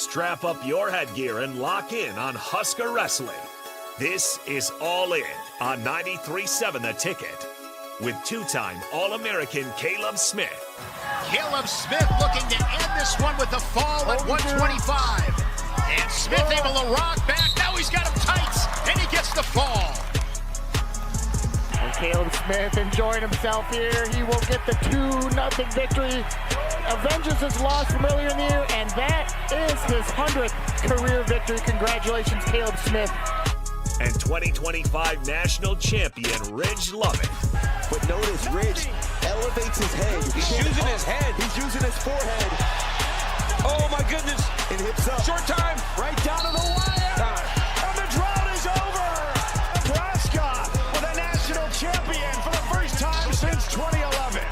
Strap up your headgear and lock in on Husker Wrestling. This is All In on 93.7 The Ticket with two-time All-American Caleb Smith. Caleb Smith looking to end this one with a fall at 125. And Smith able to rock back. Now he's got him tight, and he gets the fall. And Caleb Smith enjoying himself here. He will get the 2-0 victory. Avenges his loss from earlier in the year, and that is his 100th career victory. Congratulations, Caleb Smith. And 2025 national champion Ridge Lovett. But notice Ridge elevates his head. He's using his head. He's using his forehead. Oh my goodness. And hips up. Short time. Right down to the wire. And the drought is over. Nebraska with a national champion for the first time since 2011.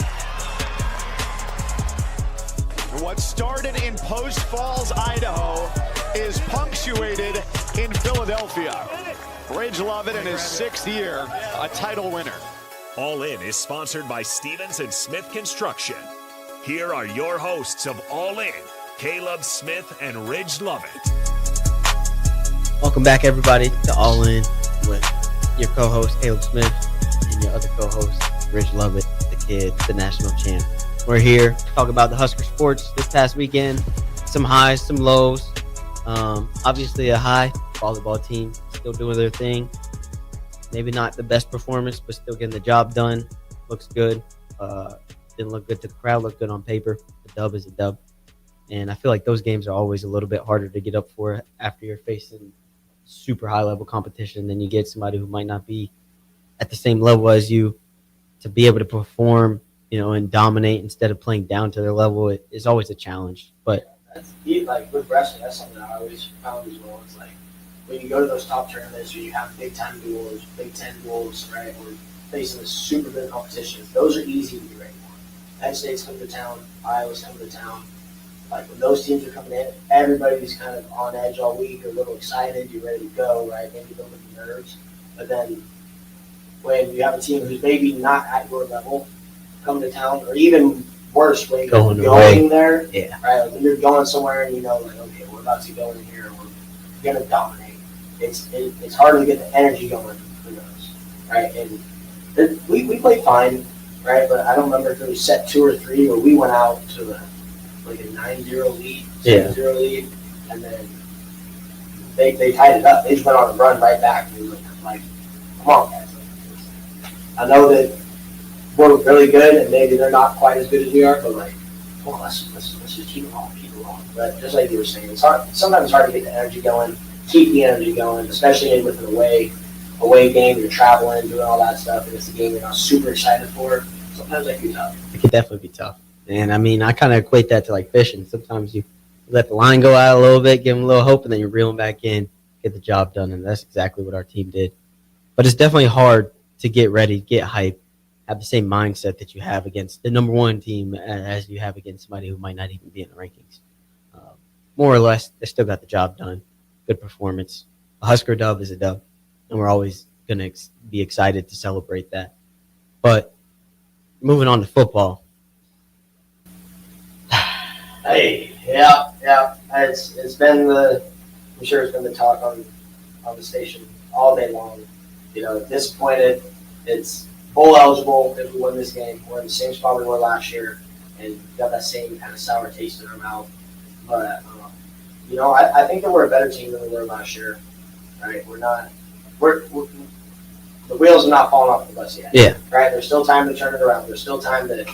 What started in Post Falls, Idaho, is punctuated in Philadelphia. Ridge Lovett in his 6th year, a title winner. All In is sponsored by Stevens and Smith Construction. Here are your hosts of All In, Caleb Smith and Ridge Lovett. Welcome back, everybody, to All In with your co-host, Caleb Smith, and your other co-host, Ridge Lovett, the kid, the national champ. We're here to talk about the Husker sports this past weekend. Some highs, some lows. Obviously a high volleyball team still doing their thing. Maybe not the best performance, but still getting the job done. Looks good. Didn't look good to the crowd. Looked good on paper. The dub is a dub. And I feel like those games are always a little bit harder to get up for after you're facing super high-level competition. Then you get somebody who might not be at the same level as you to be able to perform, and dominate instead of playing down to their level. It is always a challenge. But that's like with wrestling, that's something I always found as well. It's like when you go to those top tournaments or you have big time duels, Big Ten duels, right, or facing this super good competition, those are easy to be ready for. Penn State's coming to town, Iowa's coming to town. Like when those teams are coming in, everybody's kind of on edge all week, or a little excited, you're ready to go, right? Maybe building nerves. But then when you have a team who's maybe not at your level come to town, or even worse, when you're going there, right? Like when you're going somewhere and okay, we're about to go in here and we're gonna dominate. It's hard to get the energy going for those, right? And we played fine, right? But I don't remember if it was set 2 or 3 where we went out to like a 9-0 lead, 7-0 lead, and then they tied it up. They just went on a run right back. And we were like, come on, guys. I know that we're really good, and maybe they're not quite as good as we are, but come on, let's just keep it on. But just like you were saying, it's hard. Sometimes it's hard to get the energy going, keep the energy going, especially with an away game. You're traveling, doing all that stuff, and it's a game you're not super excited for. Sometimes that can be tough. It can definitely be tough. And, I kind of equate that to like fishing. Sometimes you let the line go out a little bit, give them a little hope, and then you reel them back in, get the job done, and that's exactly what our team did. But it's definitely hard to get ready, get hype, have the same mindset that you have against the number one team as you have against somebody who might not even be in the rankings. More or less, they still got the job done. Good performance. A Husker dub is a dub, and we're always going to be excited to celebrate that. But moving on to football. Hey, yeah. It's been I'm sure it's been the talk on the station all day long. Disappointed. It's bowl eligible if we win this game. We're in the same spot we were last year, and got that same kind of sour taste in our mouth. But I think that we're a better team than we were last year. Right? We're the wheels are not falling off the bus yet. Yeah. Right? There's still time to turn it around. There's still time to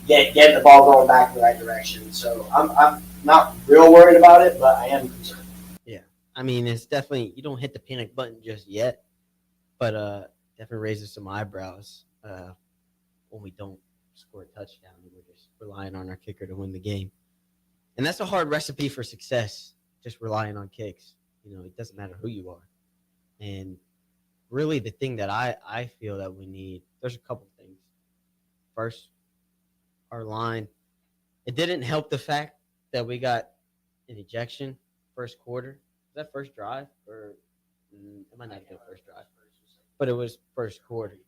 get the ball going back in the right direction. So I'm not real worried about it, but I am concerned. Yeah. It's definitely, you don't hit the panic button just yet, but definitely raises some eyebrows when we don't score a touchdown and we're just relying on our kicker to win the game. And that's a hard recipe for success, just relying on kicks. It doesn't matter who you are. And really the thing that I feel that we need, there's a couple things. First, our line. It didn't help the fact that we got an ejection first quarter. Was that first drive? Or it might not have been first drive. But it was first quarter.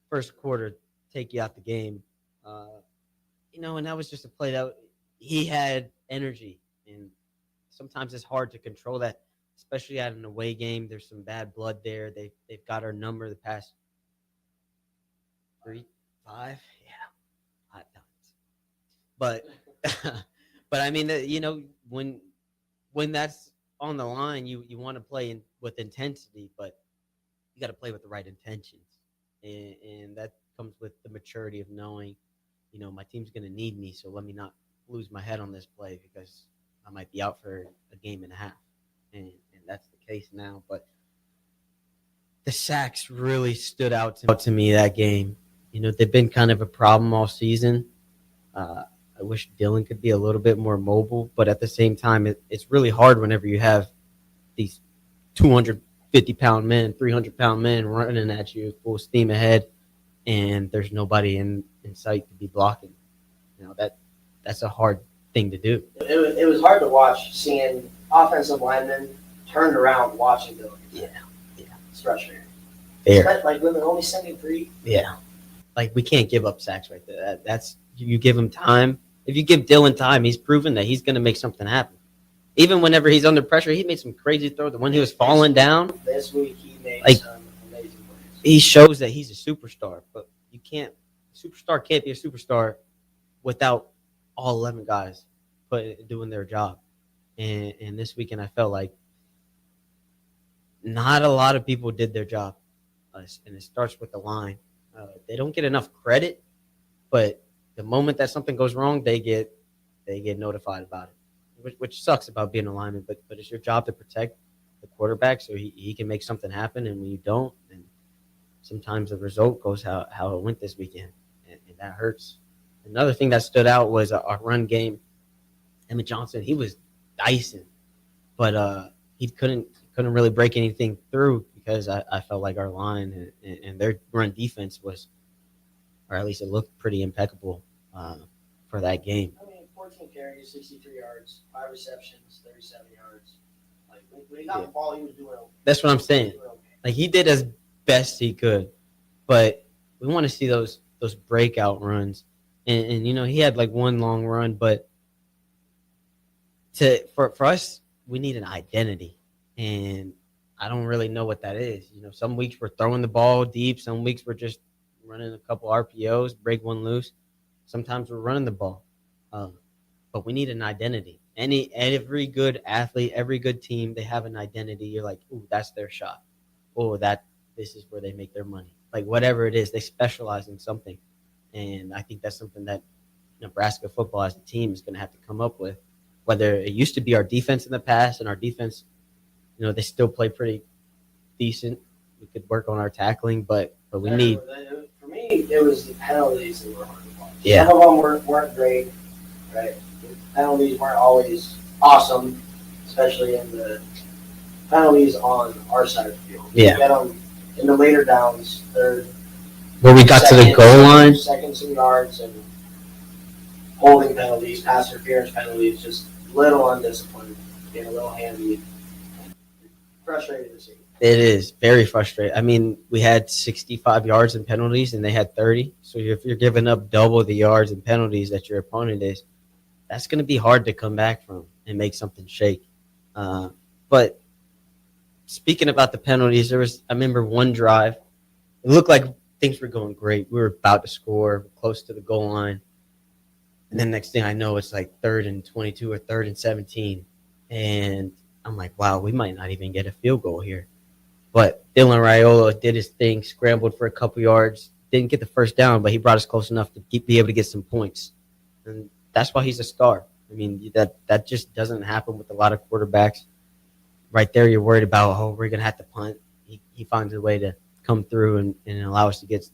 First quarter, take you out the game. And that was just a play that he had energy. And sometimes it's hard to control that, especially at an away game. There's some bad blood there. They've got our number the past 3, 5, yeah, 5 times. But but I mean, when that's on the line, you want to play with intensity, but you got to play with the right intentions, and that comes with the maturity of knowing, my team's going to need me, so let me not lose my head on this play because I might be out for a game and a half, and that's the case now. But the sacks really stood out to me that game. They've been kind of a problem all season. I wish Dylan could be a little bit more mobile, but at the same time, it's really hard whenever you have these 250-pound men, 300-pound men running at you full steam ahead, and there's nobody in sight to be blocking. That's a hard thing to do. It was hard to watch seeing offensive linemen turned around watching Dylan. Yeah. It's frustrating. Fair. Like when they're only sending 3. Yeah. Like, we can't give up sacks right there. That's you give him time. If you give Dylan time, he's proven that he's going to make something happen. Even whenever he's under pressure, he made some crazy throw. The one he was falling down. This week he made some amazing plays. He shows that he's a superstar, but superstar can't be a superstar without all 11 guys doing their job. And this weekend, I felt like not a lot of people did their job, and it starts with the line. They don't get enough credit, but the moment that something goes wrong, they get notified about it, which sucks about being a lineman. But it's your job to protect the quarterback so he can make something happen. And when you don't, then sometimes the result goes how it went this weekend, and that hurts. Another thing that stood out was our run game. Emmett Johnson, he was dicing, but he couldn't really break anything through because I felt like our line and their run defense was, or at least it looked pretty impeccable for that game. 14 carries, 63 yards, 5 receptions, 37 yards. Like when he got the ball, he was doing okay. That's what I'm saying. Like, he did as best he could, but we want to see those breakout runs. And he had like one long run, but for us, we need an identity, and I don't really know what that is. Some weeks we're throwing the ball deep, some weeks we're just running a couple RPOs, break one loose. Sometimes we're running the ball, but we need an identity. Every good athlete, every good team, they have an identity. You're like, ooh, that's their shot. Oh, this is where they make their money. Like, whatever it is, they specialize in something. And I think that's something that Nebraska football as a team is going to have to come up with. Whether it used to be our defense in the past, and our defense, they still play pretty decent. We could work on our tackling, but we need. For me, it was the penalties that were hard to watch. Yeah. Some of them weren't great, right? The penalties weren't always awesome, especially in the penalties on our side of the field. Yeah. You get them in the later downs, third. Where we got to the goal line. Seconds and yards and holding penalties, pass interference penalties, just little undisciplined, getting a little handy. Frustrating to see. It is very frustrating. I mean, we had 65 yards in penalties, and they had 30. So if you're giving up double the yards and penalties that your opponent is, that's going to be hard to come back from and make something shake. But speaking about the penalties, I remember one drive. It looked like things were going great. We were about to score, close to the goal line. And then next thing I know, it's like 3rd and 22 or 3rd and 17. And I'm like, wow, we might not even get a field goal here. But Dylan Raiola did his thing, scrambled for a couple yards, didn't get the first down, but he brought us close enough to be able to get some points. And that's why he's a star. I mean, that just doesn't happen with a lot of quarterbacks. Right there, you're worried about, we're going to have to punt. He finds a way to come through and allow us to get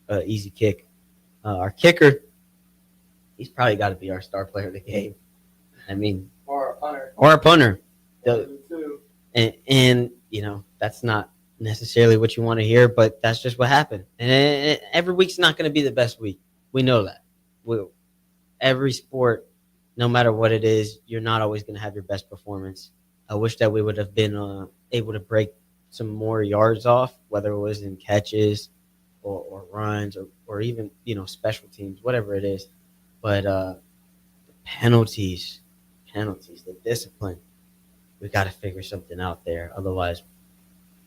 an easy kick. Our kicker, he's probably got to be our star player of the game. I mean, Or a punter. Or a punter. And That's not necessarily what you want to hear, but that's just what happened. And every week's not going to be the best week. We know that. Every sport, no matter what it is, you're not always going to have your best performance. I wish that we would have been able to break some more yards off, whether it was in catches or runs or even, special teams, whatever it is. But penalties, the discipline. we got to figure something out there. Otherwise,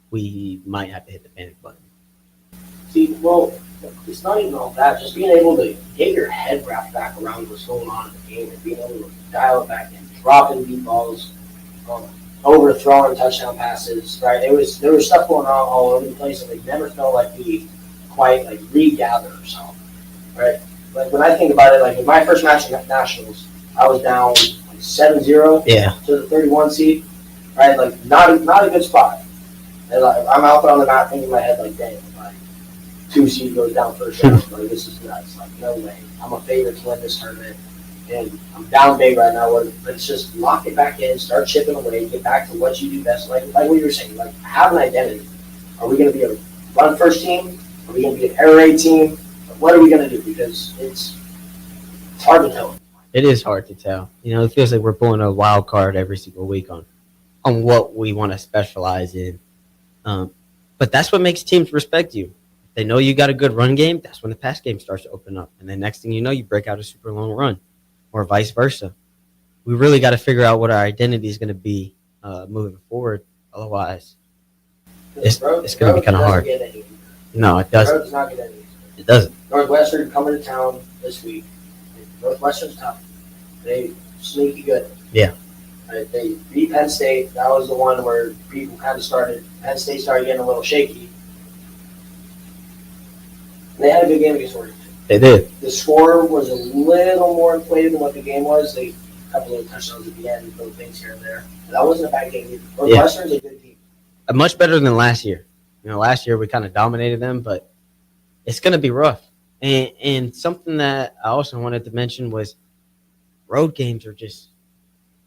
we might have to hit the panic button. See, well, it's not even all that. Just being able to get your head wrapped back around what's going on in the game and being able to dial it back in, dropping deep balls, overthrowing touchdown passes, right? There was stuff going on all over the place, and they never felt like we quite like regather ourselves, right? Like when I think about it, like in my first match at Nationals, I was down like 7-0 to the 31 seed, right? Like not a good spot. And like I'm out there on the map thinking in my head like, dang, like 2 seed goes down first round, like this is nuts. Like no way, I'm a favorite to win this tournament. And I'm down big right now. Let's just lock it back in, start chipping away, get back to what you do best. Like what you were saying, like have an identity. Are we going to be a run first team? Are we going to be an air raid team? What are we going to do? Because it's hard to tell. It is hard to tell. You know, it feels like we're pulling a wild card every single week on what we want to specialize in. But that's what makes teams respect you. If they know you got a good run game, that's when the pass game starts to open up. And then next thing you know, you break out a super long run. Or vice versa. We really got to figure out what our identity is going to be moving forward. Otherwise, it's going to be kind of hard. No, it doesn't. Road's not getting any easier. It doesn't. Northwestern coming to town this week. Northwestern's tough. They sneaky good. Yeah. Right, they beat Penn State. That was the one where people kind of Penn State started getting a little shaky. They had a good game against Oregon. They did. The score was a little more inflated than what the game was. They a couple of touchdowns at the end, little things here and there. And that wasn't a bad game either. Northwestern's a good team. Much better than last year. You know, last year we kind of dominated them, but it's going to be rough. And something that I also wanted to mention was road games are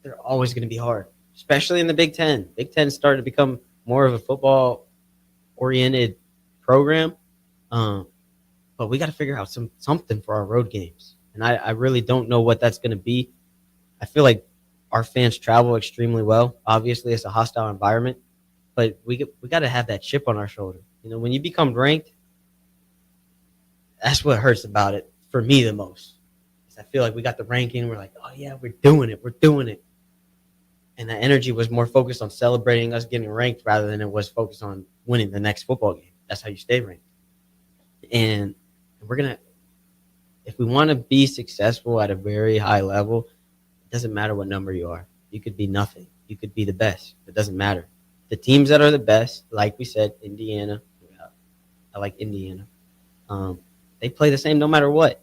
they're always going to be hard, especially in the Big Ten. Big Ten started to become more of a football-oriented program. But we got to figure out something for our road games. And I really don't know what that's going to be. I feel like our fans travel extremely well. Obviously, it's a hostile environment. But we got to have that chip on our shoulder. You know, when you become ranked, that's what hurts about it for me the most. I feel like we got the ranking. We're like, oh, yeah, we're doing it. We're doing it. And that energy was more focused on celebrating us getting ranked rather than it was focused on winning the next football game. That's how you stay ranked. And we're going to, if we want to be successful at a very high level, it doesn't matter what number you are. You could be nothing. You could be the best. It doesn't matter. The teams that are the best, like we said, Indiana, I like Indiana. They play the same no matter what.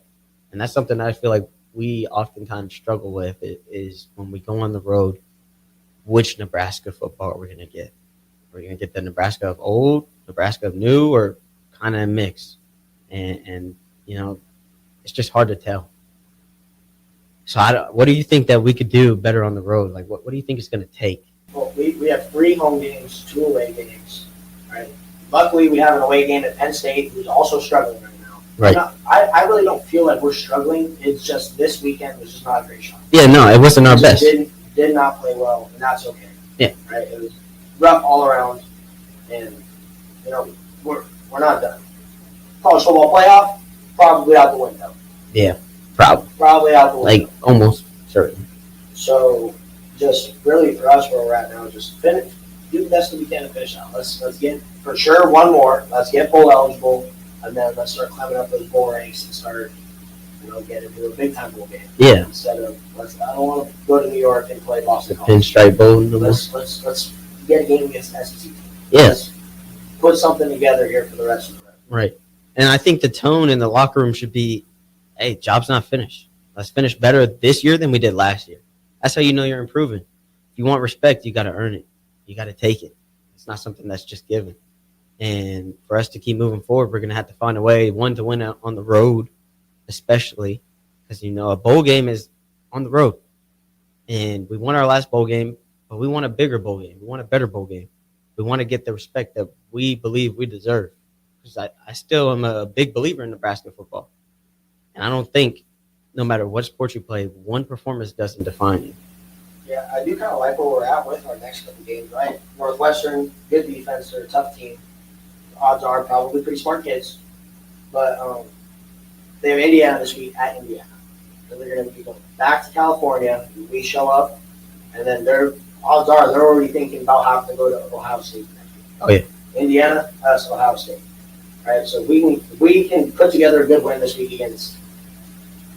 And that's something that I feel like we oftentimes struggle with is when we go on the road, which Nebraska football are we going to get? Are we going to get the Nebraska of old, Nebraska of new, or kind of a mix? And you know, it's just hard to tell. So what do you think that we could do better on the road? Like, what do you think it's going to take? Well, we have 3 home games, 2 away games, right? Luckily, we have an away game at Penn State, who's also struggling right now. Right. I really don't feel like we're struggling. It's just this weekend was just not a great shot. Yeah, no, it wasn't our best. Did not play well, and that's okay. Yeah. Right? It was rough all around, and, you know, we're not done. College football playoff, probably out the window. Yeah, probably. Probably out the window. Like, almost certain. So, just really for us where we're at now, just do the best that we can to finish out. Let's get, for sure, one more. Let's get bowl eligible, and then let's start climbing up those bowl ranks and start, you know, get into a big-time bowl game. Yeah. Instead of, I don't want to go to New York and play Boston College. Pinstripe Bowl. Let's get a game against the SEC team. Yeah. Let's put something together here for the rest of the rest. Right. And I think the tone in the locker room should be, hey, job's not finished. Let's finish better this year than we did last year. That's how you know you're improving. If you want respect, you got to earn it. You got to take it. It's not something that's just given. And for us to keep moving forward, we're going to have to find a way, one, to win out on the road, especially because, you know, a bowl game is on the road. And we won our last bowl game, but we want a bigger bowl game. We want a better bowl game. We want to get the respect that we believe we deserve. Because I still am a big believer in Nebraska football. And I don't think, no matter what sport you play, one performance doesn't define you. Yeah, I do kind of like where we're at with our next couple games, right? Northwestern, good defense. They're a tough team. Odds are probably pretty smart kids. But they have Indiana this week at Indiana. So they're going to be going back to California. We show up, and then they're odds are they're already thinking about having to go to Ohio State next week. Oh yeah. Indiana, that's Ohio State. Right? So if we can put together a good win this week against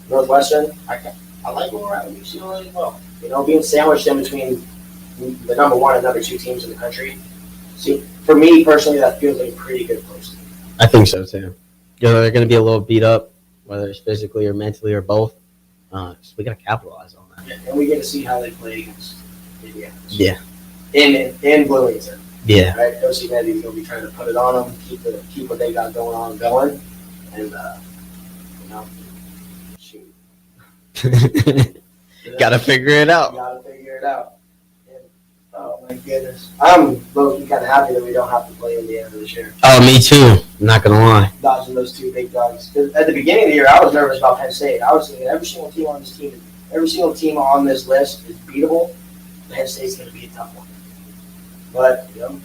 Northwestern, I like where we're at with UCLA as well. You know, being sandwiched in between the number 1 and number 2 teams in the country. See, for me personally, that feels like a pretty good place. I think so too. You know, they're going to be a little beat up, whether it's physically or mentally or both. So we got to capitalize on that. Yeah, and we get to see how they play against Indiana. Yeah. In Bloomington. Yeah. Right? Coach Eddie's going to be trying to put it on them, keep what they got going, and you know, shoot. Got to figure it out. Got to figure it out. And, oh my goodness, I'm low-key kind of happy that we don't have to play Indiana this year. Oh, me too. I'm not gonna lie. Dodging those 2 big dogs. 'Cause at the beginning of the year, I was nervous about Penn State. I was thinking every single team on this list is beatable. Penn State's going to be a tough one. But you know,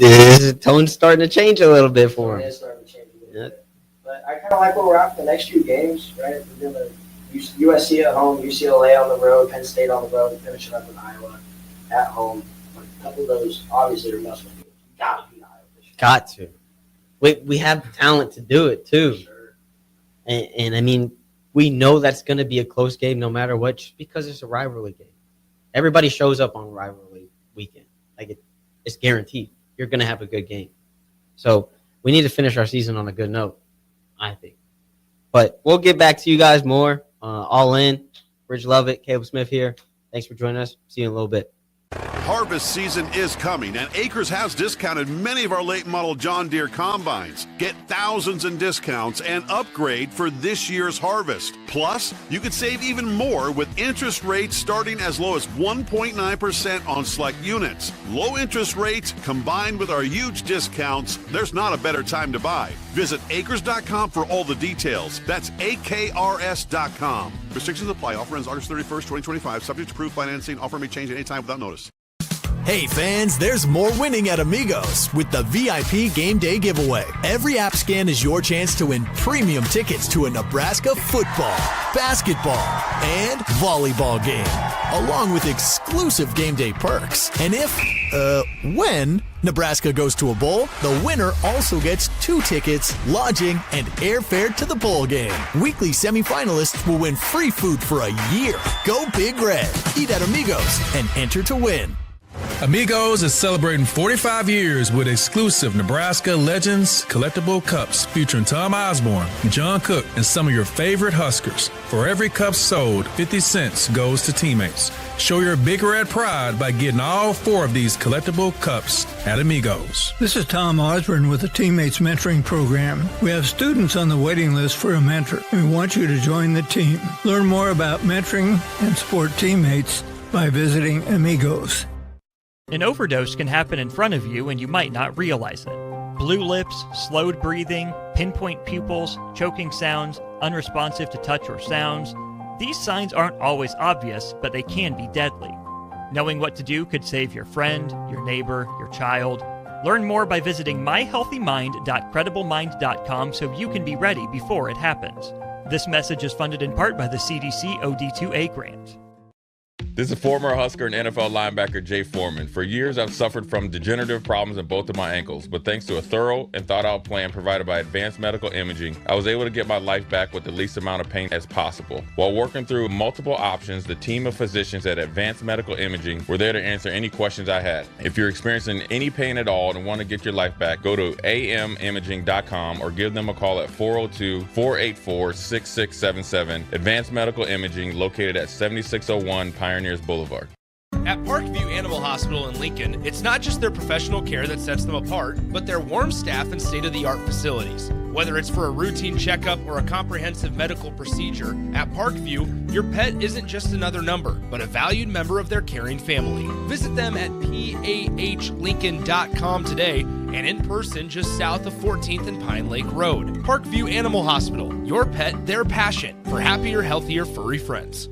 The tone's starting to change a little bit for it him. is starting to change a little bit. But I kind of like where we're at for the next few games. Right, we're doing USC at home, UCLA on the road, Penn State on the road, and finishing up with Iowa at home. Like, a couple of those obviously are must-win games. You got to beat Iowa this year. Got to. We have the talent to do it too. Sure. And I mean, we know that's going to be a close game no matter what, just because it's a rivalry game. Everybody shows up on rivalry weekend. Like it's guaranteed. You're going to have a good game. So we need to finish our season on a good note, I think. But we'll get back to you guys more. All in. Rich Lovett, Caleb Smith here. Thanks for joining us. See you in a little bit. Harvest season is coming, and Acres has discounted many of our late model John Deere combines. Get thousands in discounts and upgrade for this year's harvest. Plus, you could save even more with interest rates starting as low as 1.9% on select units. Low interest rates combined with our huge discounts, there's not a better time to buy. Visit acres.com for all the details. That's AKRS.com. Restrictions apply. Offer ends August 31st, 2025. Subject to approved financing. Offer may change at any time without notice. Hey fans, there's more winning at Amigos with the VIP Game Day giveaway. Every app scan is your chance to win premium tickets to a Nebraska football, basketball, and volleyball game, along with exclusive game day perks. And when Nebraska goes to a bowl, the winner also gets 2 tickets, lodging, and airfare to the bowl game. Weekly semifinalists will win free food for a year. Go Big Red. Eat at Amigos and enter to win. Amigos is celebrating 45 years with exclusive Nebraska Legends collectible cups featuring Tom Osborne, John Cook, and some of your favorite Huskers. For every cup sold, 50 cents goes to teammates. Show your Big Red pride by getting all 4 of these collectible cups at Amigos. This is Tom Osborne with the Teammates Mentoring Program. We have students on the waiting list for a mentor, and we want you to join the team. Learn more about mentoring and support teammates by visiting Amigos. An overdose can happen in front of you and you might not realize it. Blue lips, slowed breathing, pinpoint pupils, choking sounds, unresponsive to touch or sounds. These signs aren't always obvious, but they can be deadly. Knowing what to do could save your friend, your neighbor, your child. Learn more by visiting myhealthymind.crediblemmind.com so you can be ready before it happens. This message is funded in part by the CDC OD2A grant. This is former Husker and NFL linebacker Jay Foreman. For years, I've suffered from degenerative problems in both of my ankles, but thanks to a thorough and thought-out plan provided by Advanced Medical Imaging, I was able to get my life back with the least amount of pain as possible. While working through multiple options, the team of physicians at Advanced Medical Imaging were there to answer any questions I had. If you're experiencing any pain at all and want to get your life back, go to amimaging.com or give them a call at 402-484-6677. Advanced Medical Imaging, located at 7601 Pioneers Boulevard. At Parkview Animal Hospital in Lincoln, it's not just their professional care that sets them apart, but their warm staff and state-of-the-art facilities. Whether it's for a routine checkup or a comprehensive medical procedure, at Parkview, your pet isn't just another number, but a valued member of their caring family. Visit them at pahlincoln.com today and in person just south of 14th and Pine Lake Road. Parkview Animal Hospital, your pet, their passion, for happier, healthier, furry friends.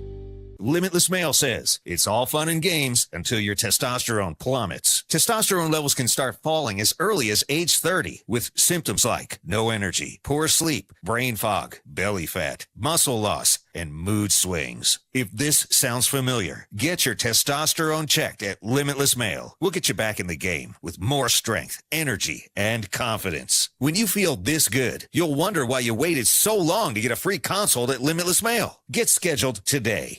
Limitless Male says it's all fun and games until your testosterone plummets. Testosterone levels can start falling as early as age 30 with symptoms like no energy, poor sleep, brain fog, belly fat, muscle loss, and mood swings. If this sounds familiar, get your testosterone checked at Limitless Male. We'll get you back in the game with more strength, energy, and confidence. When you feel this good, you'll wonder why you waited so long to get a free consult at Limitless Male. Get scheduled today.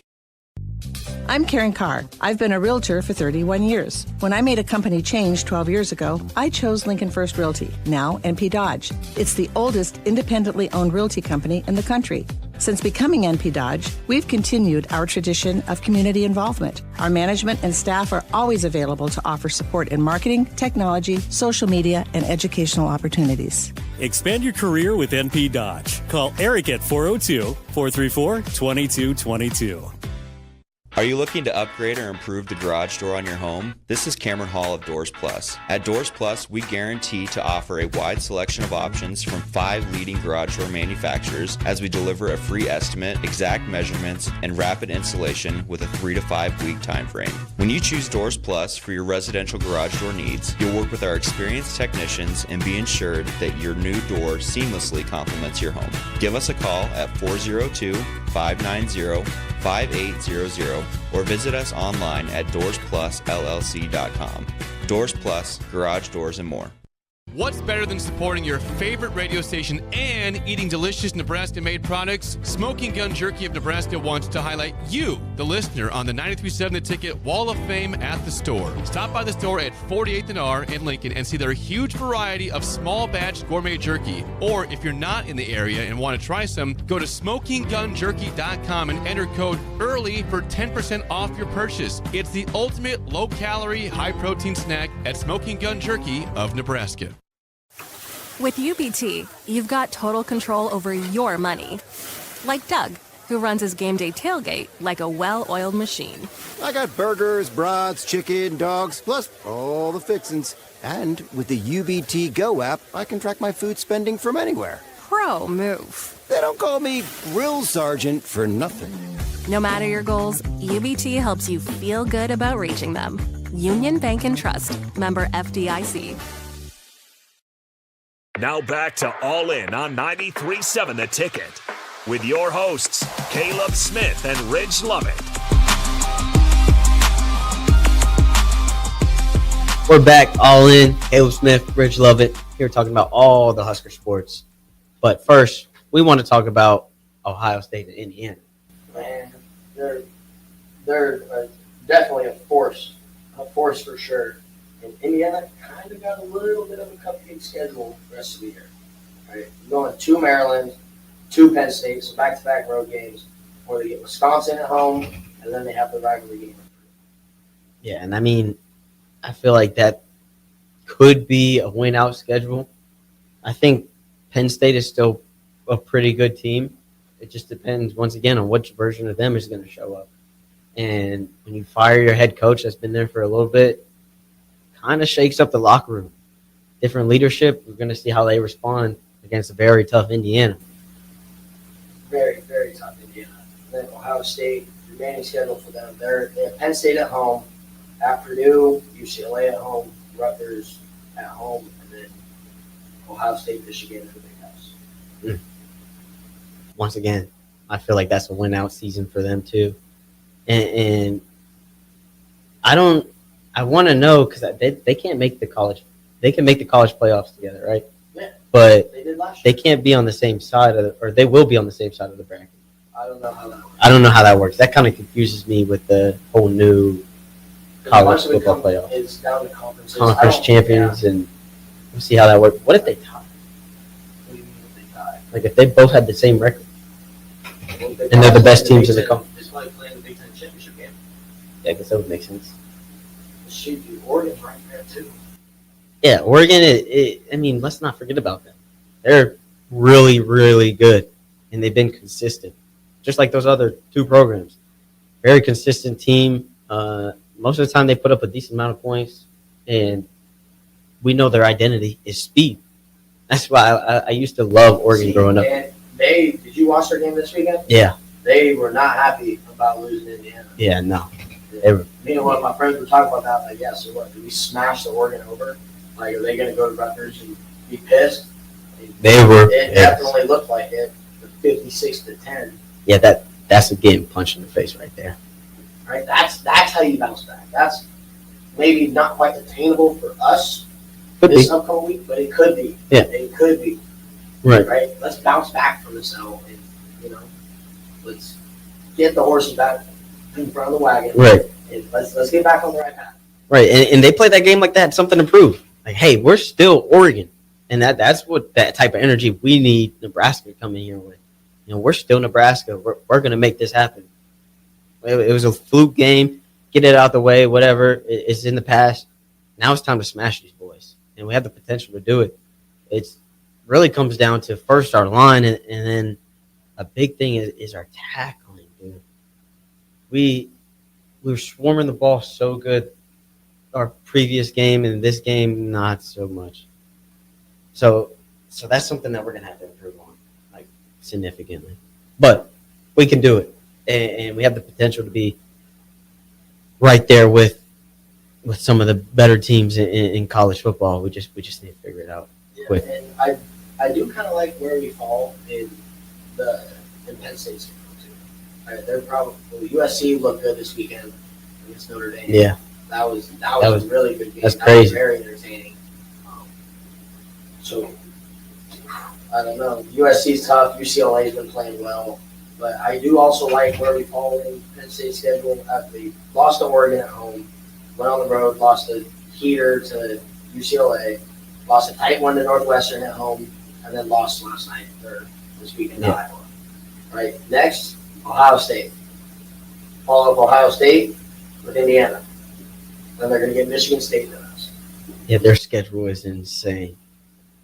I'm Karen Carr. I've been a realtor for 31 years. When I made a company change 12 years ago, I chose Lincoln First Realty, now NP Dodge. It's the oldest independently owned realty company in the country. Since becoming NP Dodge, we've continued our tradition of community involvement. Our management and staff are always available to offer support in marketing, technology, social media, and educational opportunities. Expand your career with NP Dodge. Call Eric at 402-434-2222. Are you looking to upgrade or improve the garage door on your home? This is Cameron Hall of Doors Plus. At Doors Plus, we guarantee to offer a wide selection of options from 5 leading garage door manufacturers as we deliver a free estimate, exact measurements, and rapid installation with a 3 to 5 week time frame. When you choose Doors Plus for your residential garage door needs, you'll work with our experienced technicians and be ensured that your new door seamlessly complements your home. Give us a call at 402-590-5800 or visit us online at DoorsPlusLLC.com. Doors Plus, garage doors and more. What's better than supporting your favorite radio station and eating delicious Nebraska-made products? Smoking Gun Jerky of Nebraska wants to highlight you, the listener, on the 93.7 The Ticket Wall of Fame at the store. Stop by the store at 48th and R in Lincoln and see their huge variety of small batch gourmet jerky. Or if you're not in the area and want to try some, go to SmokingGunJerky.com and enter code EARLY for 10% off your purchase. It's the ultimate low-calorie, high-protein snack at Smoking Gun Jerky of Nebraska. With UBT, you've got total control over your money. Like Doug, who runs his game day tailgate like a well-oiled machine. I got burgers, brats, chicken, dogs, plus all the fixins'. And with the UBT Go app, I can track my food spending from anywhere. Pro move. They don't call me Grill Sergeant for nothing. No matter your goals, UBT helps you feel good about reaching them. Union Bank and Trust. Member FDIC. Now back to All In on 93.7 The Ticket with your hosts, Caleb Smith and Ridge Lovett. We're back, All In. Caleb Smith, Ridge Lovett, here talking about all the Husker sports. But first, we want to talk about Ohio State and Indiana. Man, they're definitely a force for sure. And Indiana kind of got a little bit of a cupcake schedule the rest of the year. Right? Going to Maryland, to Penn State, so back-to-back road games, where they get Wisconsin at home, and then they have the rivalry game. Yeah, and I mean, I feel like that could be a win-out schedule. I think Penn State is still a pretty good team. It just depends, once again, on which version of them is going to show up. And when you fire your head coach that's been there for a little bit, kind of shakes up the locker room. Different leadership. We're going to see how they respond against a very tough Indiana. Very, very tough Indiana. And then Ohio State, remaining schedule for them. They have Penn State at home, at Purdue, UCLA at home, Rutgers at home, and then Ohio State, Michigan in the Big House. Once again, I feel like that's a win-out season for them too. And I want to know, because they can't make the college. They can make the college playoffs together, right? Yeah. But they did last they year. can't be on the same side or they will be on the same side of the bracket. I don't know how that works. I don't know how that works. That kind of confuses me with the whole new college football playoff. It's down to conferences. Conference champions, and we'll see how that works. What if they tie? What do you mean if they tie? Like if they both had the same record, Well, they and they're the tie, best teams in the conference. It's like playing the Big Ten championship game. Yeah, I guess that would make sense. Shoot, dude, Oregon's right there too. Yeah, Oregon, I mean, let's not forget about them. They're really, really good, and they've been consistent, just like those other two programs. Very consistent team. Most of the time they put up a decent amount of points, and we know their identity is speed. That's why I used to love Oregon growing up. Did you watch their game this weekend? Yeah. they were not happy about losing to Indiana. Yeah, no. Me and one of my friends were talking about that. Like, yeah, so what? Did we smash the Oregon over? Like, are they going to go to Rutgers and be pissed? They were. It definitely looked like it. 56-10. Yeah, that's a getting punched in the face right there. Right. That's how you bounce back. That's maybe not quite attainable for us this upcoming week, but it could be. Yeah. It could be. Right. Right. Let's bounce back from this L, and let's get the horses back in front of the wagon. Right. And let's get back on the right path. Right. And they play that game like that, something to prove. Like, hey, we're still Oregon. And that's what that type of energy we need Nebraska to come in here with. We're still Nebraska. We're going to make this happen. It was a fluke game. Get it out the way, whatever. It's in the past. Now it's time to smash these boys. And we have the potential to do it. It really comes down to first our line, and then a big thing is our tackling, dude. We were swarming the ball so good our previous game, and this game, not so much. So that's something that we're going to have to improve on, like, significantly. But we can do it, and we have the potential to be right there with some of the better teams in college football. We just need to figure it out quick. And I do kind of like where we fall in Penn State's game too. Right, they're probably USC looked good this weekend against Notre Dame. Yeah, that was a really good game. That's crazy. Was very entertaining. So I don't know. USC's tough. UCLA's been playing well, but I do also like where we fall in Penn State's schedule. They lost to Oregon at home, went on the road, lost a heater to UCLA, lost a tight one to Northwestern at home, and then lost last night or this weekend to Iowa. Right. Next, Ohio State. Follow up Ohio State with Indiana. Then they're going to get Michigan State to us. Yeah, their schedule is insane.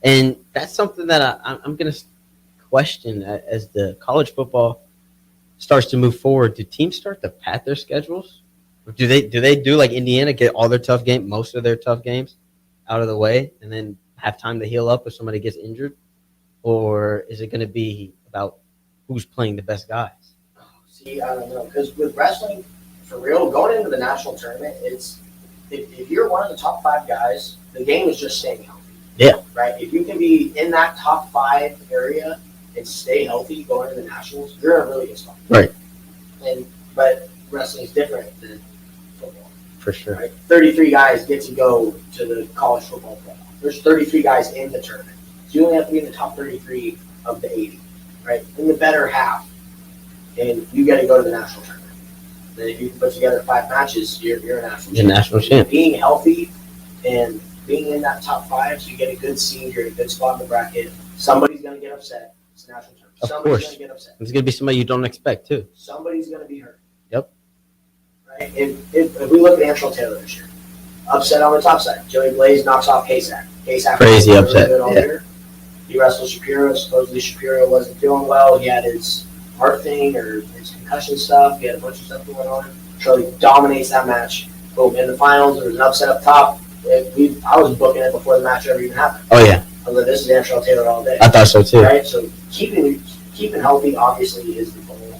And that's something that I'm going to question as the college football starts to move forward. Do teams start to pad their schedules? Or do they do like Indiana, get all their most of their tough games out of the way, and then have time to heal up if somebody gets injured? Or is it going to be about who's playing the best guys? See, I don't know. Because with wrestling, for real, going into the national tournament, it's if you're one of the top 5 guys, the game is just staying healthy. Yeah. Right? If you can be in that top 5 area and stay healthy going into the nationals, you're in a really good spot. Right. But wrestling is different than football. For sure. Right? 33 guys get to go to the college football playoff. There's 33 guys in the tournament. So you only have to be in the top 33 of the 80. Right? In the better half. And you got to go to the national tournament. Then if you can put together 5 matches, you're a national champ. National champ. Being healthy and being in that top 5, so you get a good seed, you're in a good spot in the bracket. Somebody's going to get upset. It's a national tournament. Somebody's going to get upset. It's going to be somebody you don't expect, too. Somebody's going to be hurt. Yep. Right? If we look at Antrell Taylor this year, upset on the top side. Joey Blaze knocks off K-Sack. K-Sack crazy was upset. Really good all year. He wrestled Shapiro. Supposedly Shapiro wasn't feeling well. He had his heart thing or his concussion stuff. He had a bunch of stuff going on. Charlie dominates that match. Boom. In the finals, there was an upset up top. I was booking it before the match ever even happened. Oh, yeah. I was like, this is Antrell Taylor all day. I thought so, too. Right? So keeping healthy, obviously, is the goal,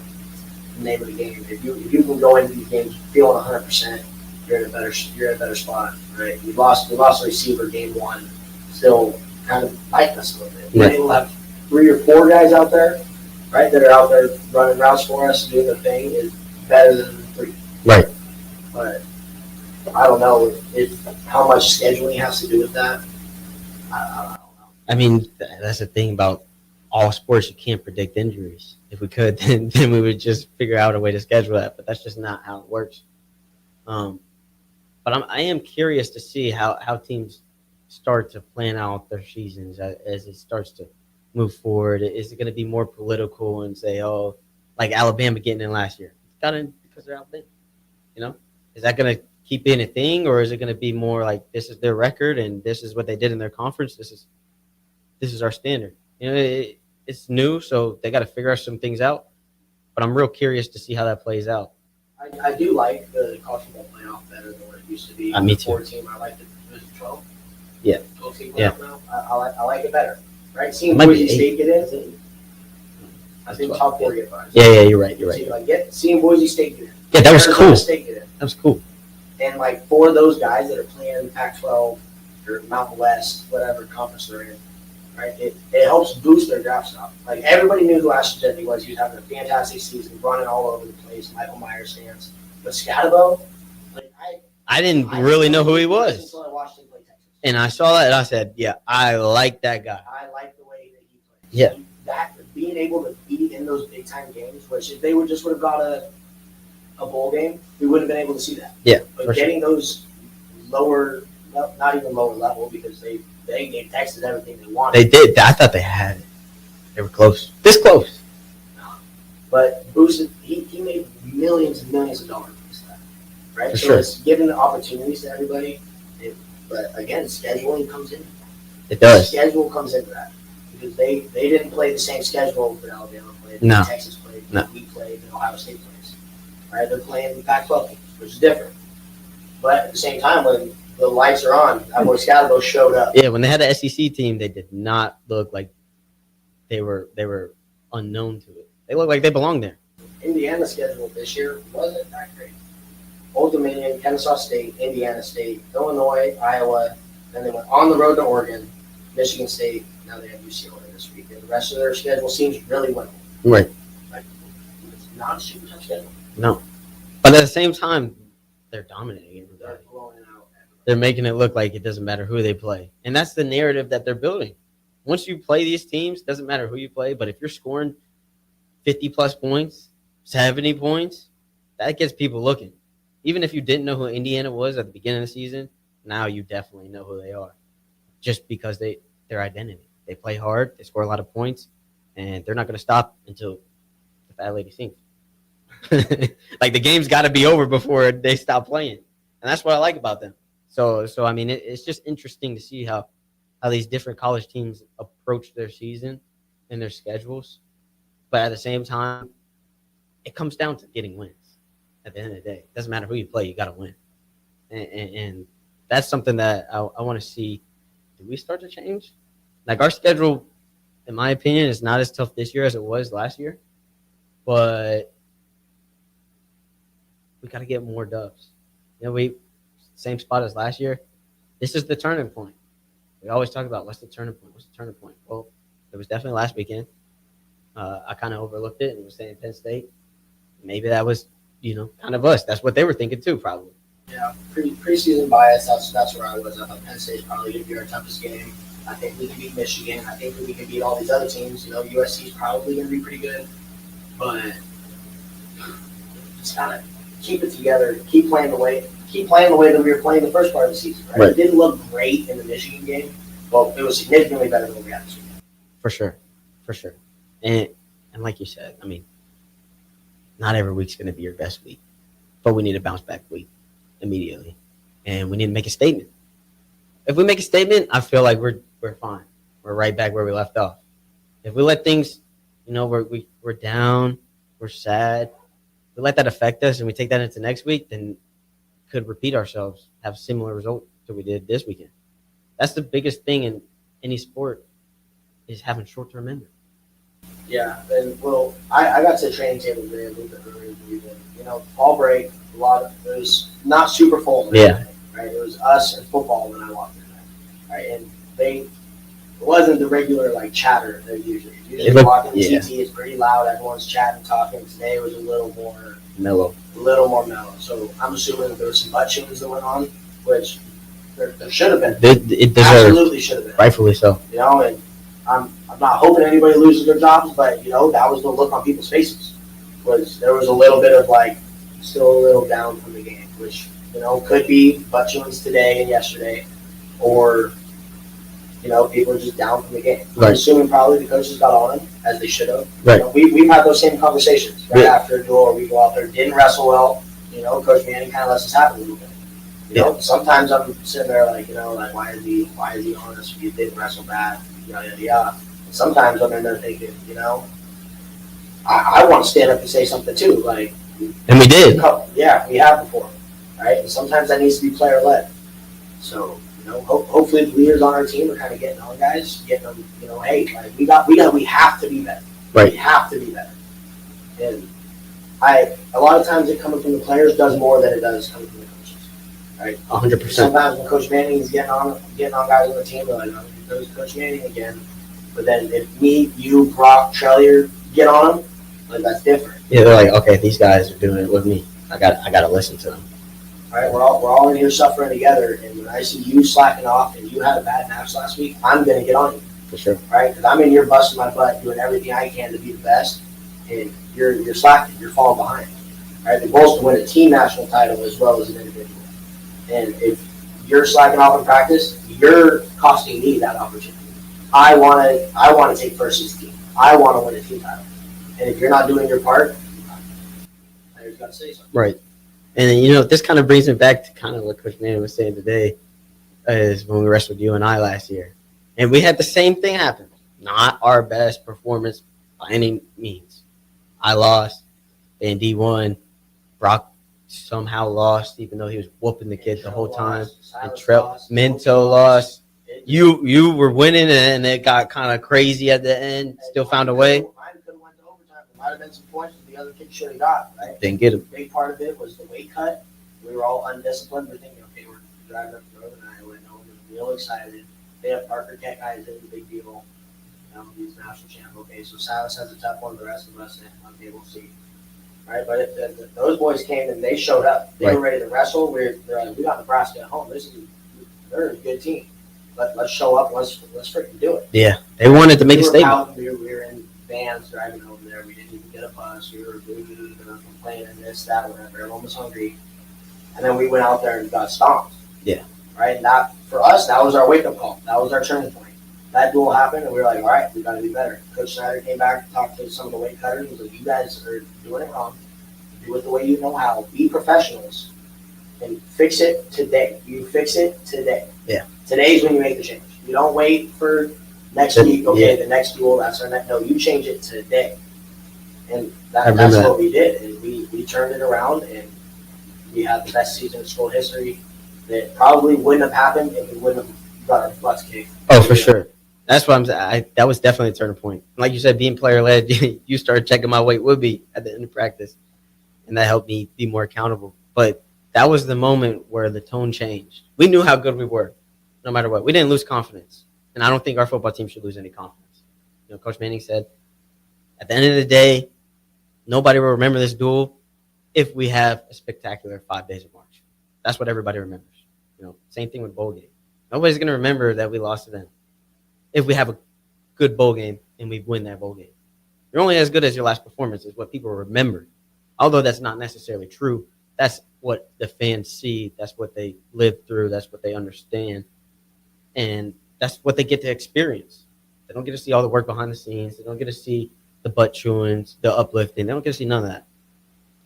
the name of the game. If you can go into these games feeling 100%, you're in a better spot. Right? We lost a receiver game 1, still kind of biting us a little bit. Right. We'll have 3 or 4 guys out there, right, that are out there running routes for us, doing their thing, is better than 3. Right. But I don't know if how much scheduling has to do with that. I don't know. I mean, that's the thing about all sports. You can't predict injuries. If we could, then we would just figure out a way to schedule that. But that's just not how it works. But I am curious to see how teams start to plan out their seasons as it starts to move forward. Is it going to be more political and say, oh, like Alabama getting in last year? Got in because they're Alabama. Is that going to keep being a thing, or is it going to be more like this is their record and this is what they did in their conference? This is our standard. It's new, so they got to figure some things out. But I'm real curious to see how that plays out. I do like the college football playoff better than what it used to be. Me too. 4-team, I like the 12. Yeah. 12-team playoff Yeah. now. I like it better. Right? Seeing Boise State get in. I think top 4 get buys. Yeah, you're right. See, like seeing Boise State get in. Yeah, that was Arizona cool. State get in. That was cool. And like for those guys that are playing Pac-12 or Mountain West, whatever conference they're in, right? It helps boost their draft stock. Like everybody knew who Ashton Jeffy was. He was having a fantastic season, running all over the place. Michael Myers stands. But Scatabo, like I didn't really know who he was. Until I watched him play Texas. And I saw that and I said, yeah, I like that guy. I like the way that he plays. Yeah. That being able to be in those big time games, which if they would have got a bowl game, we wouldn't have been able to see that. Yeah. But getting those lower, not even lower level, because they gave Texas everything they wanted. They did. I thought they had it. They were close. This close. But boosted, he made millions and millions of dollars with that, right? For so sure. It's giving the opportunities to everybody. But again, scheduling comes in. It does. Schedule comes into that. Because they didn't play the same schedule that Alabama played, No. that Texas played, that we played, and Ohio State plays. Right? They're playing the Pac-12 games, which is different. But at the same time, when the lights are on, that boy Scatabo showed up. Yeah, when they had the SEC team, they did not look like they were unknown to it. They looked like they belonged there. Indiana's schedule this year wasn't that great. Old Dominion, Kennesaw State, Indiana State, Illinois, Iowa, then they went on the road to Oregon, Michigan State, now they have UCLA this week. And the rest of their schedule seems really winnable. Right. Like, it's not a super tough schedule. No. But at the same time, they're dominating everybody. They're blowing out. They're making it look like it doesn't matter who they play. And that's the narrative that they're building. Once you play these teams, doesn't matter who you play, but if you're scoring 50-plus points, 70 points, that gets people looking. Even if you didn't know who Indiana was at the beginning of the season, now you definitely know who they are. Just because their identity. They play hard, they score a lot of points, and they're not going to stop until the fat lady sings. Like the game's got to be over before they stop playing. And that's what I like about them. So I mean, it's just interesting to see how these different college teams approach their season and their schedules. But at the same time, it comes down to getting wins. At the end of the day, it doesn't matter who you play, you got to win. And that's something that I want to see. Do we start to change? Like our schedule, in my opinion, is not as tough this year as it was last year. But we got to get more dubs. You know, same spot as last year. This is the turning point. We always talk about what's the turning point? What's the turning point? Well, it was definitely last weekend. I kind of overlooked it and was saying Penn State. Maybe that was, kind of us. That's what they were thinking too, probably. Yeah, preseason bias. That's where I was. I thought Penn State's probably going to be our toughest game. I think we can beat Michigan. I think we can beat all these other teams. USC's probably going to be pretty good, but just gotta keep it together. Keep playing the way that we were playing the first part of the season. Right? It didn't look great in the Michigan game, but it was significantly better than we had this weekend. For sure. And like you said, I mean, not every week's going to be your best week, but we need a bounce back week immediately, and we need to make a statement. If we make a statement, I feel like we're fine. We're right back where we left off. If we let things, we're down, we're sad, we let that affect us, and we take that into next week, then could repeat ourselves, have a similar result to we did this weekend. That's the biggest thing in any sport is having short-term memory. Yeah, and I got to the training table today a little bit earlier than we did. Fall break, it was not super full. Yeah. Right, it was us and football when I walked in there. Right, and it wasn't the regular chatter that usually. Usually walking the TT is pretty loud. Everyone's chatting, talking. Today was a little more mellow. So I'm assuming that there were some butt chins that went on, which there should have been. It deserved. Absolutely should have been. Rightfully so. And I'm not hoping anybody loses their jobs, but that was the look on people's faces. There was a little bit of still a little down from the game, which could be butt chins today and yesterday, or people are just down from the game. Right. I'm assuming probably the coaches got on them as they should have. Right. We've had those same conversations after a duel, or we go out there, didn't wrestle well. Coach Manning kind of lets us have a little bit. Sometimes I'm sitting there why is he on us? We didn't wrestle bad. And sometimes I'm in there thinking, I want to stand up and say something too. And we did. Yeah, we have before, right? And sometimes that needs to be player led. So hopefully the leaders on our team are kind of getting on guys, getting them. Hey, we have to be better. Right. We have to be better. And a lot of times it coming from the players does more than it does coming from the coaches. Right? 100%. Sometimes when Coach Manning is getting on guys on the team, they're like, oh, here goes Coach Manning again. But then if me, you, Brock, Trellier get on them, like that's different. Yeah, they're like, okay, these guys are doing it with me. I got to listen to them. All right, we're all in here suffering together, and when I see you slacking off and you had a bad match last week, I'm going to get on you. For sure. Right? Because I'm in here busting my butt, doing everything I can to be the best, and you're slacking, you're falling behind. All right? The goal is to win a team national title as well as an individual. And if you're slacking off in practice, you're costing me that opportunity. I want to take first as a team. I want to win a team title. And if you're not doing your part, players got to say something. Right. And, this kind of brings me back to kind of what Coach Manning was saying today is when we wrestled you and I last year. And we had the same thing happen. Not our best performance by any means. I lost, and D won. Brock somehow lost, even though he was whooping the kid the whole time. And Minto lost. You were winning, and it got kind of crazy at the end. Still found a way. Mine could have went to overtime. There might have been some points that the other kid should have got. Right? Didn't get him. A big part of it was the weight cut. We were all undisciplined. We're thinking, okay, we're driving up the road, and I went home and real excited. They have Parker Keck guys in the big deal. He's national champ. Okay, so Silas has a tough one. The rest of us, okay, we'll see. Right, but if those boys came and they showed up. They were ready to wrestle. They're like, we got Nebraska at home. They're a good team. Let's show up. Let's freaking do it. Yeah, they wanted to make a statement. We were in vans driving over there. We didn't even get a bus. We were complaining and this, that, whatever. Everyone was hungry, and then we went out there and got stomped. Yeah. Right, and that for us, that was our wake up call. That was our turning point. That duel happened, and we were like, all right, we got to be better. Coach Snyder came back, talked to some of the weight cutters. He was like, you guys are doing it wrong. Do it the way you know how. Be professionals and fix it today. You fix it today. Yeah. Today's when you make the change. You don't wait for next week. Okay, the next duel, that's our next. No, you change it today. And that's what we did. And we turned it around, and we had the best season in school history. That probably wouldn't have happened if we wouldn't have got our butts kicked. Oh, for sure. That's what I'm saying. That was definitely a turning point. Like you said, being player-led, you started checking my weight would be at the end of practice, and that helped me be more accountable. But that was the moment where the tone changed. We knew how good we were, no matter what. We didn't lose confidence, and I don't think our football team should lose any confidence. Coach Manning said, at the end of the day, nobody will remember this duel if we have a spectacular 5 days of March. That's what everybody remembers. Same thing with bowl game. Nobody's going to remember that we lost to them if we have a good bowl game and we win that bowl game. You're only as good as your last performance is what people remember. Although that's not necessarily true. That's what the fans see. That's what they live through. That's what they understand. And that's what they get to experience. They don't get to see all the work behind the scenes. They don't get to see the butt chewings, the uplifting. They don't get to see none of that.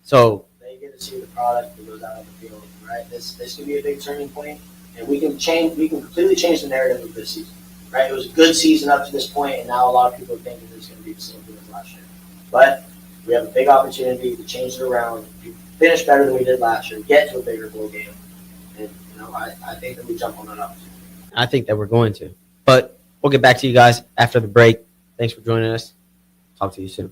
So they get to see the product that goes out on the field, right? This could be a big turning point, and we can completely change the narrative of this season, right? It was a good season up to this point, and now a lot of people are thinking it's going to be the same thing as last year. But we have a big opportunity to change it around, to finish better than we did last year, get to a bigger bowl game, and I think that we jump on that opportunity. I think that we're going to, but we'll get back to you guys after the break. Thanks for joining us. Talk to you soon.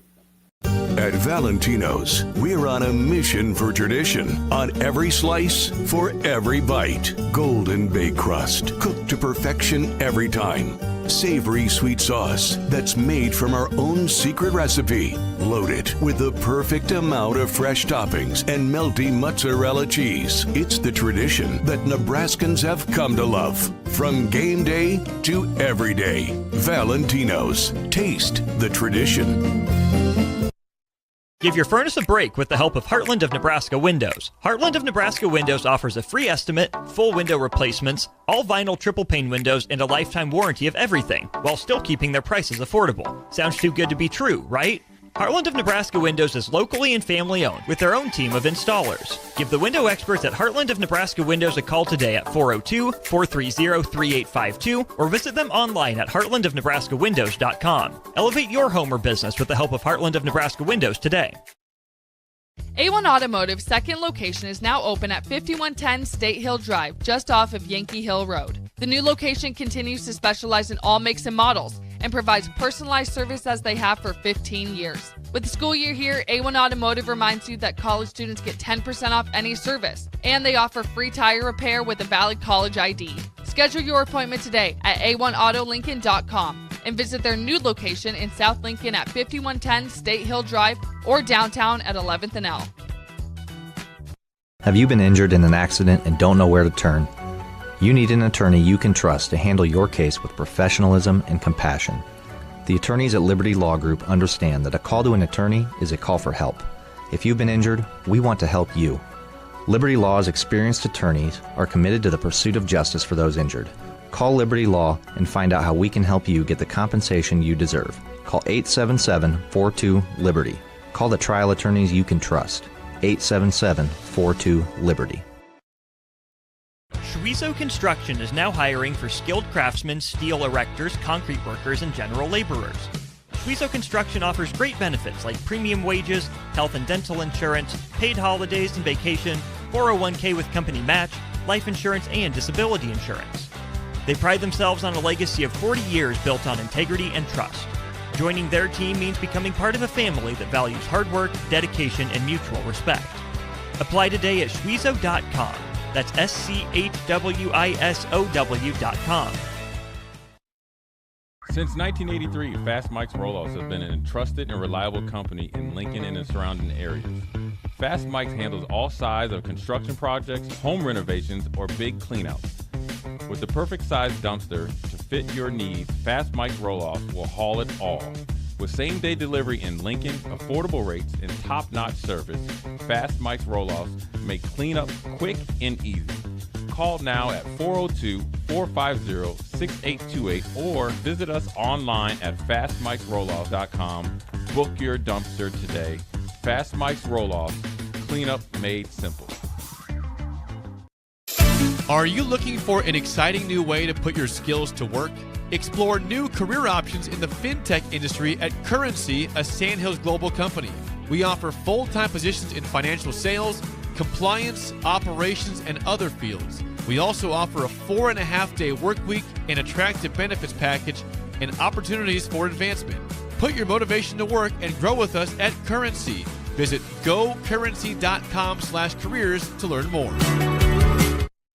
At Valentino's, we're on a mission for tradition. On every slice, for every bite. Golden baked crust, cooked to perfection every time. Savory sweet sauce that's made from our own secret recipe. Loaded with the perfect amount of fresh toppings and melty mozzarella cheese. It's the tradition that Nebraskans have come to love. From game day to every day. Valentino's. Taste the tradition. Give your furnace a break with the help of Heartland of Nebraska Windows. Heartland of Nebraska Windows offers a free estimate, full window replacements, all vinyl triple pane windows, and a lifetime warranty of everything, while still keeping their prices affordable. Sounds too good to be true, right? Heartland of Nebraska Windows is locally and family owned with their own team of installers. Give the window experts at Heartland of Nebraska Windows a call today at 402-430-3852 or visit them online at heartlandofnebraskawindows.com. Elevate your home or business with the help of Heartland of Nebraska Windows today. A1 Automotive's second location is now open at 5110 State Hill Drive, just off of Yankee Hill Road. The new location continues to specialize in all makes and models, and provides personalized service as they have for 15 years. With the school year here, A1 Automotive reminds you that college students get 10% off any service, and they offer free tire repair with a valid college ID. Schedule your appointment today at a1autolincoln.com and visit their new location in South Lincoln at 5110 State Hill Drive or downtown at 11th and L. Have you been injured in an accident and don't know where to turn? You need an attorney you can trust to handle your case with professionalism and compassion. The attorneys at Liberty Law Group understand that a call to an attorney is a call for help. If you've been injured, we want to help you. Liberty Law's experienced attorneys are committed to the pursuit of justice for those injured. Call Liberty Law and find out how we can help you get the compensation you deserve. Call 877-42-LIBERTY. Call the trial attorneys you can trust. 877-42-LIBERTY. Schweizo Construction is now hiring for skilled craftsmen, steel erectors, concrete workers, and general laborers. Schweizo Construction offers great benefits like premium wages, health and dental insurance, paid holidays and vacation, 401k with company match, life insurance, and disability insurance. They pride themselves on a legacy of 40 years built on integrity and trust. Joining their team means becoming part of a family that values hard work, dedication, and mutual respect. Apply today at schweizo.com. That's schwisow.com. Since 1983, Fast Mike's Roll-Offs has been a trusted and reliable company in Lincoln and the surrounding areas. Fast Mike's handles all sides of construction projects, home renovations, or big cleanouts. With the perfect size dumpster to fit your needs, Fast Mike's Roll-Offs will haul it all. With same-day delivery in Lincoln, affordable rates, and top-notch service, Fast Mike's Roll-Offs make cleanup quick and easy. Call now at 402-450-6828 or visit us online at fastmikesrolloffs.com. Book your dumpster today. Fast Mike's Roll-Offs, cleanup made simple. Are you looking for an exciting new way to put your skills to work? Explore new career options in the fintech industry at Currency, a Sandhills Global company. We offer full-time positions in financial sales, compliance, operations, and other fields. We also offer a 4.5-day work week, an attractive benefits package, and opportunities for advancement. Put your motivation to work and grow with us at Currency. Visit gocurrency.com/careers to learn more.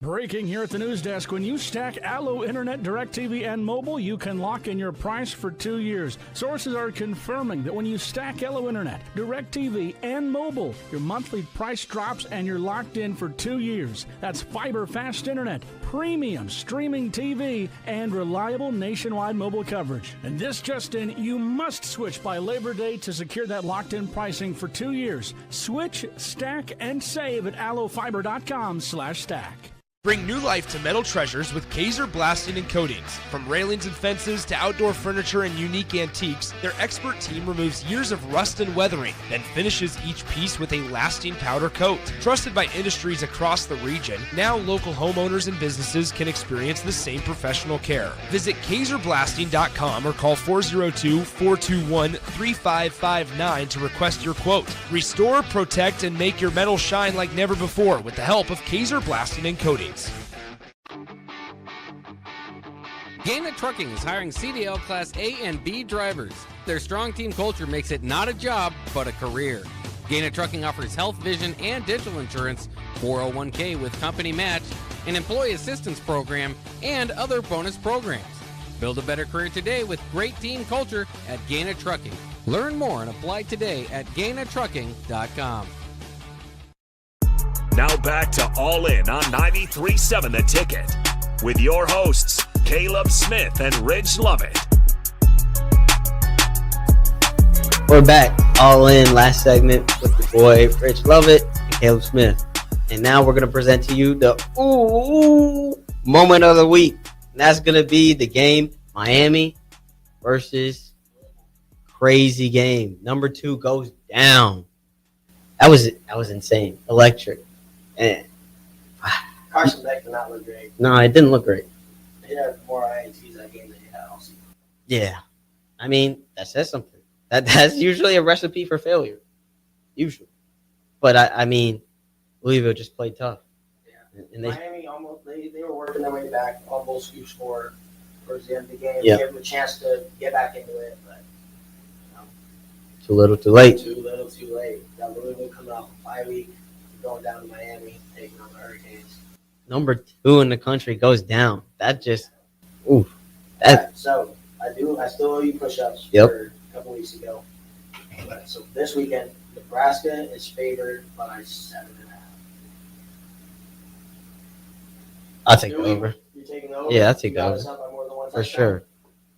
Breaking here at the news desk. When you stack Allo Internet, DirecTV, and mobile, you can lock in your price for 2 years. Sources are confirming that when you stack Allo Internet, DirecTV, and mobile, your monthly price drops and you're locked in for 2 years. That's fiber fast internet, premium streaming TV, and reliable nationwide mobile coverage. And this just in, you must switch by Labor Day to secure that locked-in pricing for 2 years. Switch, stack, and save at allofiber.com/stack. Bring new life to metal treasures with Kaiser Blasting and Coatings. From railings and fences to outdoor furniture and unique antiques, their expert team removes years of rust and weathering, then finishes each piece with a lasting powder coat. Trusted by industries across the region, now local homeowners and businesses can experience the same professional care. Visit KaiserBlasting.com or call 402-421-3559 to request your quote. Restore, protect, and make your metal shine like never before with the help of Kaiser Blasting and Coatings. Gaina Trucking is hiring CDL Class A and B drivers. Their strong team culture makes it not a job, but a career. Gaina Trucking offers health, vision, and dental insurance, 401k with company match, an employee assistance program, and other bonus programs. Build a better career today with great team culture at Gaina Trucking. Learn more and apply today at GainaTrucking.com. Now back to All In on 93.7 The Ticket with your hosts, Caleb Smith and Ridge Lovett. We're back, All In, last segment with the boy Ridge Lovett and Caleb Smith. And now we're going to present to you the moment of the week. And that's going to be the game Miami versus crazy game. Number 2 goes down. That was insane. Electric. And Carson Beck did not look great. No, it didn't look great. He had more INTs that game than he had all season. Yeah. I mean, that says something. That's usually a recipe for failure. Usually. But, I mean, Louisville just played tough. Yeah. And Miami almost, they were working their way back, almost scored. towards the end of the game. Yeah. Give them a chance to get back into it, but Too little, too late. too little, too late. Got Louisville coming off a bye week, going down to Miami, taking on the Hurricanes. Number 2 in the country goes down. That just, oof. So I still owe you push-ups Yep. for a couple weeks ago. But, so this weekend, Nebraska is favored by 7.5. I'll take the over. You're taking the over? Yeah, I'll take You the got over. us up by more than one For touchdown? sure.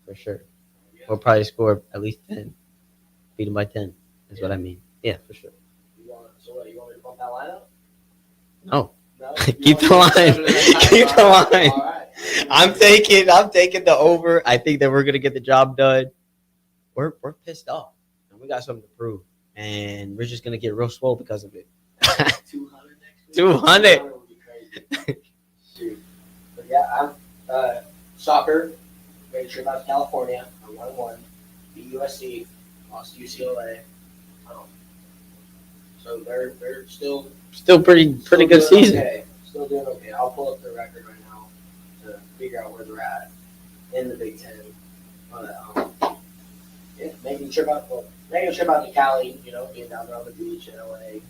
For sure. We'll probably score at least 10. Beat them by 10 is what I mean. Yeah, for sure. So what, you want me to bump that line up? No. No? Keep the line. Keep the line. I'm taking the over. I think that we're gonna get the job done. We're pissed off. And we got something to prove. And we're just gonna get real swole because of it. 200 next week? 200. Would be crazy. Shoot. But yeah, I'm soccer, made a trip out to California. I 1-1, beat USC, lost to UCLA. So they're still pretty good doing season. Okay. Still doing okay. I'll pull up the record right now to figure out where they're at in the Big Ten. But, yeah, making a trip out to Cali. Being down there on the beach in LA.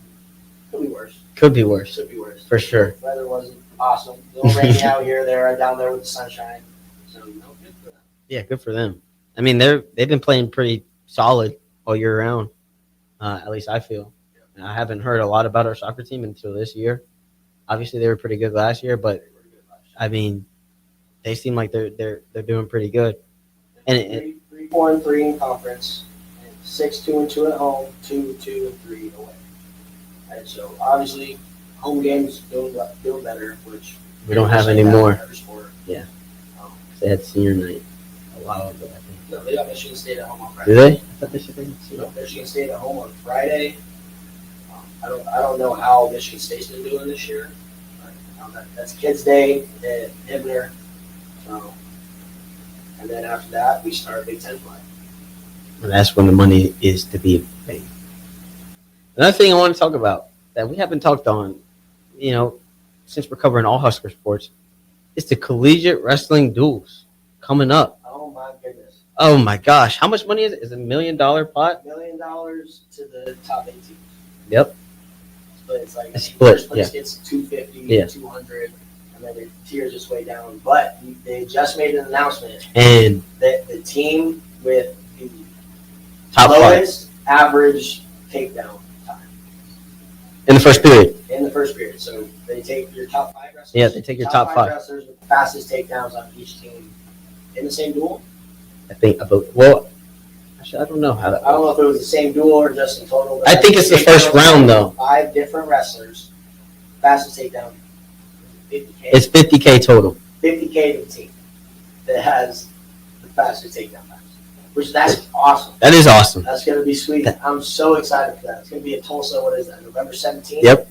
Could be worse. Could be worse. Could be worse. For sure. Weather wasn't awesome. A little rainy out here, there, down there with the sunshine. So good for them. Yeah, good for them. I mean, they've been playing pretty solid all year round. At least I feel. And I haven't heard a lot about our soccer team until this year. Obviously, they were pretty good last year, but I mean, they seem like they're doing pretty good. And 3-4-3 in conference, and 6-2-2 at home, 2-2-3 away. And so obviously, home games doing better, which we don't have any more. Every sport. Yeah, they had senior night a while ago. I think. No, they got Michigan State at home on Friday. Do they? I thought they should be. No, Michigan State at home on Friday. I don't know how Michigan State's been doing this year. That's Kids Day at Hibner. So, and then after that, we start Big Ten play. And that's when the money is to be made. Another thing I want to talk about that we haven't talked on, since we're covering all Husker sports, is the collegiate wrestling duels coming up. Oh my goodness. Oh my gosh. How much money is it? Is it $1 million pot? $1 million to the top 8 teams. Yep. But it's like split, first place gets 250, 200, and then the tiers just way down. But they just made an announcement and that the team with the top lowest average takedown time in the first period. So they take your top 5 wrestlers. Yeah, they take your top 5 wrestlers with the fastest takedowns on each team in the same duel. I don't know how that. I don't know if it was the same duel or just in total. I think it's the first round though. 5 different wrestlers, fastest takedown, 50K. It's 50K total. 50K to the team that has the fastest takedown times, which that's awesome. That is awesome. That's gonna be sweet. I'm so excited for that. It's gonna be in Tulsa. What is that? November 17th. Yep.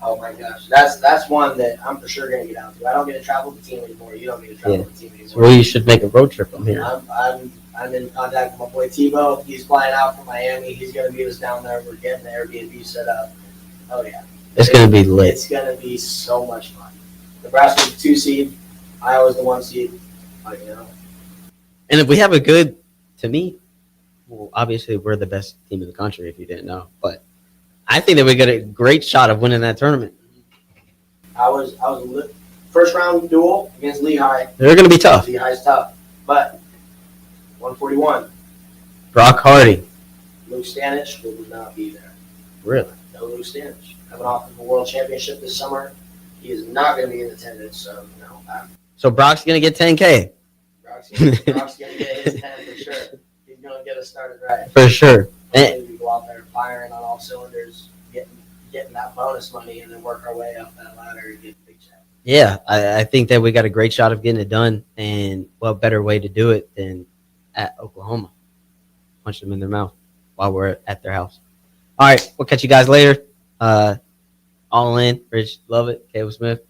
Oh my gosh, that's one that I'm for sure gonna get out to. I don't get to travel with the team anymore. You don't get to travel with the team anymore. Well, you should make a road trip from here. I'm in contact with my boy Tebow. He's flying out from Miami. He's going to meet us down there. We're getting the Airbnb set up. Oh, yeah. It's going to be lit. It's going to be so much fun. Nebraska's the 2 seed. Iowa's the 1 seed. And if we have to me, well, obviously we're the best team in the country if you didn't know. But I think that we got a great shot of winning that tournament. I was first round duel against Lehigh. They're going to be tough. Lehigh's tough. But 141. Brock Hardy. Luke Stanich will not be there. Really? No Luke Stanich. Coming off of a world championship this summer, he is not going to be in attendance. So, So Brock's going to get 10K. Brock's going to get his 10 for sure. He's going to get us started right. For sure. Hopefully we go out there firing on all cylinders, getting that bonus money, and then work our way up that ladder and get the big check. Yeah, I think that we got a great shot of getting it done. And what better way to do it than at Oklahoma? Punch them in their mouth while we're at their house. All right, we'll catch you guys later. All in, Rich, Lovett, Caleb Smith.